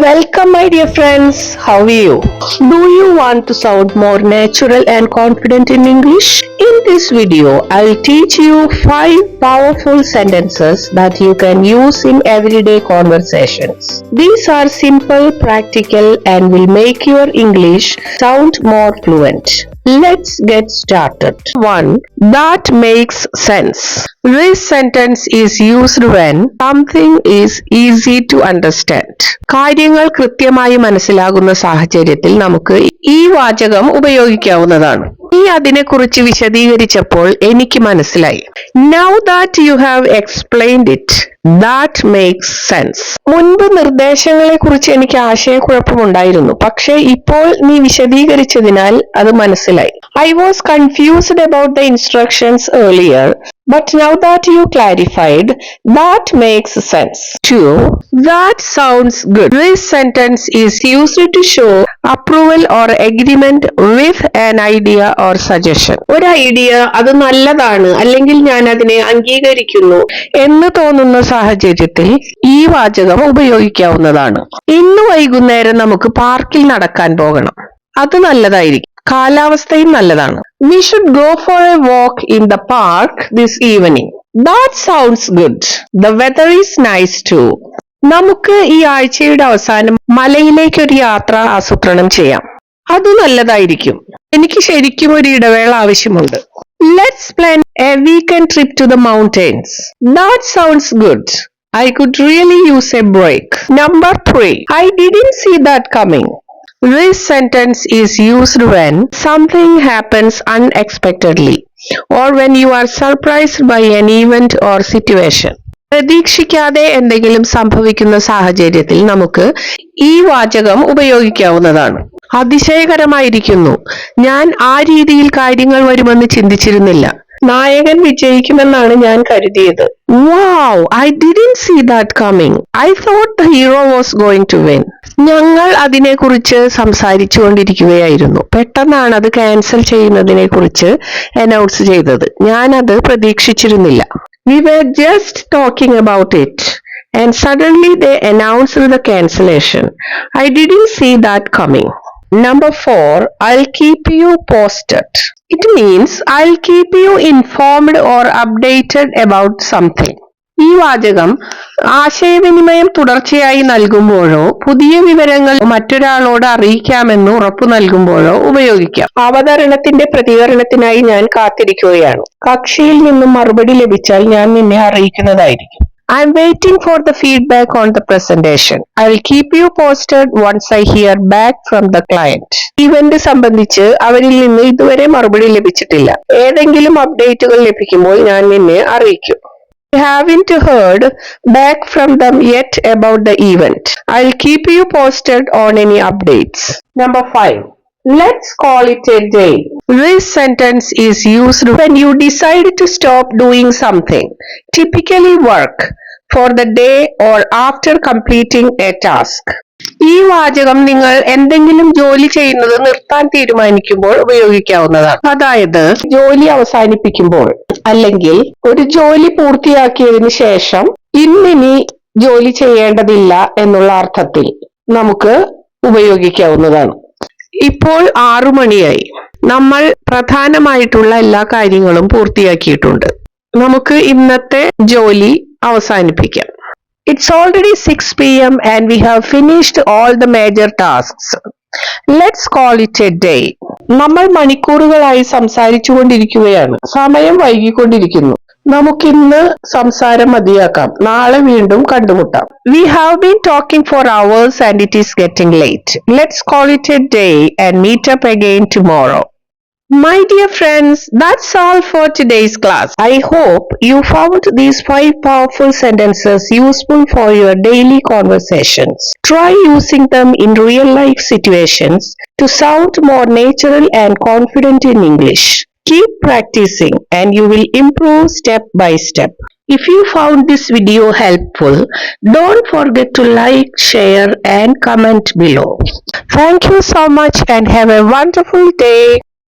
Welcome, my dear friends. How are you? Do you want to sound more natural and confident in English? In this video, I'll teach you 5 powerful sentences that you can use in everyday conversations. These are simple, practical, and will make your English sound more fluent. Let's get started. 1. That makes sense. This sentence is used when something is easy to understand. കാര്യങ്ങൾ കൃത്യമായി മനസ്സിലാകുന്ന സാഹചര്യത്തിൽ നമുക്ക് ഈ വാചകം ഉപയോഗിക്കാവുന്നതാണ്. നീ അതിനെക്കുറിച്ച് വിശദീകരിച്ചപ്പോൾ എനിക്ക് മനസ്സിലായി. Now that you have explained it, that makes sense. മുൻപ് നിർദ്ദേശങ്ങളെ കുറിച്ച് എനിക്ക് ആശയക്കുഴപ്പമുണ്ടായിരുന്നു, പക്ഷേ ഇപ്പോൾ നീ വിശദീകരിച്ചതിനാൽ അത് മനസ്സിലായി. I was confused about the instructions earlier, but now that you clarified, that makes sense. 2. That sounds good. This sentence is used to show approval or agreement with an idea or suggestion. ഒരു idea അത് നല്ലതാണ് അല്ലെങ്കിൽ ഞാൻ അതിനെ അംഗീകരിക്കുന്നു എന്ന് തോന്നുന്ന സാഹചര്യത്തിൽ ഈ വാചകം ഉപയോഗിക്കാവുന്നതാണ്. ഇന്ന് വൈകുന്നേരം നമുക്ക് പാർക്കിൽ നടക്കാൻ പോകണം. അത് നല്ലതായിരിക്കും. കാലാവസ്ഥയും നല്ലതാണ്. We should go for a walk in the park this evening. That sounds good. The weather is nice too. നമുക്ക് ഈ ആഴ്ചയുടെ അവസാനം മലയിലേക്ക് ഒരു യാത്ര ആസൂത്രണം ചെയ്യാം. അത് നല്ലതായിരിക്കും. എനിക്ക് ശരിക്കും ഒരു ഇടവേള ആവശ്യമുണ്ട്. Let's plan a weekend trip to the mountains. That sounds good. I could really use a break. Number 3. I didn't see that coming. This sentence is used when something happens unexpectedly or when you are surprised by an event or situation. പ്രതീക്ഷിക്കാതെ എന്തെങ്കിലും സംഭവിക്കുന്ന സാഹചര്യത്തിൽ നമുക്ക് ഈ വാചകം ഉപയോഗിക്കാവുന്നതാണ്. അതിശയകരമായിരിക്കുന്നു. ഞാൻ ആ രീതിയിൽ കാര്യങ്ങൾ വരുമെന്ന് ചിന്തിച്ചിരുന്നില്ല. നായകൻ വിജയിക്കുമെന്നാണ് ഞാൻ കരുതിയത്. Wow, I didn't see that coming. I thought the hero was going to win. ഞങ്ങൾ അതിനെക്കുറിച്ച് സംസാരിച്ചുകൊണ്ടിരിക്കുകയായിരുന്നു. പെട്ടെന്നാണ് അത് ക്യാൻസൽ ചെയ്യുന്നതിനെ കുറിച്ച് അനൗൺസ് ചെയ്തത്. ഞാൻ അത് പ്രതീക്ഷിച്ചിരുന്നില്ല. We were just talking about it, and suddenly they announced the cancellation. I didn't see that coming. Number 4. I'll keep you posted. It means I'll keep you informed or updated about something. ഈ വാചകം ആശയവിനിമയം തുടർച്ചയായി നൽകുമ്പോഴോ പുതിയ വിവരങ്ങൾ മറ്റൊരാളോട് അറിയിക്കാമെന്ന് ഉറപ്പു നൽകുമ്പോഴോ ഉപയോഗിക്കാം. അവതരണത്തിന്റെ പ്രതികരണത്തിനായി ഞാൻ കാത്തിരിക്കുകയാണ്. കക്ഷിയിൽ നിന്നും മറുപടി ലഭിച്ചാൽ ഞാൻ നിന്നെ അറിയിക്കുന്നതായിരിക്കും. I'm waiting for the feedback on the presentation. I'll keep you posted once I hear back from the client. Event സംബന്ധിച്ച് അവരിൽ നിന്ന് ഇതുവരെ മറുപടി ലഭിച്ചിട്ടില്ല. ഏതെങ്കിലും അപ്ഡേറ്റുകൾ ലഭിക്കുമ്പോൾ ഞാൻ നിന്നെ അറിയിക്കും. I haven't heard back from them yet about the event. I'll keep you posted on any updates. Number 5. Let's call it a day. This sentence is used when you decide to stop doing something, typically work, for the day or after completing a task. ഈ വാചകം നിങ്ങൾ എന്തെങ്കിലും ജോലി ചെയ്യുന്നത് നിർത്താൻ തീരുമാനിക്കുമ്പോൾ ഉപയോഗിക്കാവുന്നതാണ്. അതായത് ജോലി അവസാനിപ്പിക്കുമ്പോൾ അല്ലെങ്കിൽ ഒരു ജോലി പൂർത്തിയാക്കിയതിനു ശേഷം ഇന്നിനി ജോലി ചെയ്യേണ്ടതില്ല എന്നുള്ള അർത്ഥത്തിൽ നമുക്ക് ഉപയോഗിക്കാവുന്നതാണ്. ഇപ്പോൾ 6 മണിയായി. നമ്മൾ പ്രധാനമായിട്ടുള്ള എല്ലാ കാര്യങ്ങളും പൂർത്തിയാക്കിയിട്ടുണ്ട്. നമുക്ക് ഇന്നത്തെ ജോലി അവസാനിപ്പിക്കാം. It's already 6 p.m. and we have finished all the major tasks. Let's call it a day. നമ്മൾ മണിക്കൂറുകളായി സംസാരിച്ചുകൊണ്ടിരിക്കുകയാണ്. സമയം വൈകിക്കൊണ്ടിരിക്കുന്നു. നമുക്കിന്ന് സംസാരം മതിയാക്കാം. നാളെ വീണ്ടും കണ്ടുമുട്ടാം. We have been talking for hours and it is getting late. Let's call it a day and meet up again tomorrow. My dear friends, that's all for today's class. I hope you found these 5 powerful sentences useful for your daily conversations. Try using them in real life situations to sound more natural and confident in English. Keep practicing and you will improve step by step. If you found this video helpful, don't forget to like, share and comment below. Thank you so much and have a wonderful day.